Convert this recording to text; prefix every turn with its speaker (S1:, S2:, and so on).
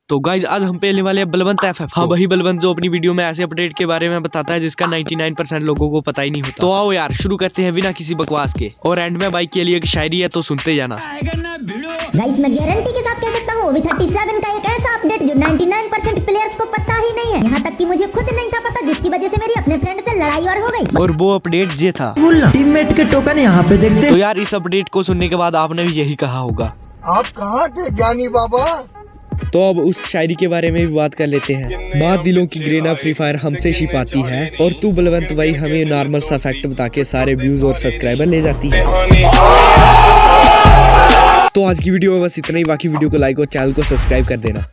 S1: तो गाइज आज हम पहले वाले हैं बलवंत FF। हाँ वही बलवंत जो अपनी वीडियो में ऐसे अपडेट के बारे में बताता है जिसका 99% लोगों को पता ही नहीं होता। तो आओ यार शुरू करते हैं बिना किसी बकवास के। और एंड में बाइक के लिए एक शायरी है तो सुनते जाना।
S2: गाइस मैं गारंटी के साथ कह सकता हूँ V37 का एक ऐसा अपडेट जो 99% प्लेयर्स को पता ही नहीं है, यहाँ तक कि मुझे खुद नहीं था पता, जिसकी वजह से मेरी अपने फ्रेंड से लड़ाई और हो गई।
S1: और वो अपडेट ये था,
S3: टीममेट के टोकन यहाँ पे देखते।
S1: तो यार इस अपडेट को सुनने के बाद आपने भी यही कहा होगा,
S4: आप कहाँ थे ज्ञानी बाबा।
S1: तो अब उस शायरी के बारे में भी बात कर लेते हैं। बात दिलों की ग्रेना फ्री फायर हमसे छिपाती है और तू बलवंत भाई हमें नॉर्मल सा फैक्ट बता के सारे व्यूज और सब्सक्राइबर ले जाती है। तो आज की वीडियो में बस इतना ही, बाकी वीडियो को लाइक और चैनल को सब्सक्राइब कर देना।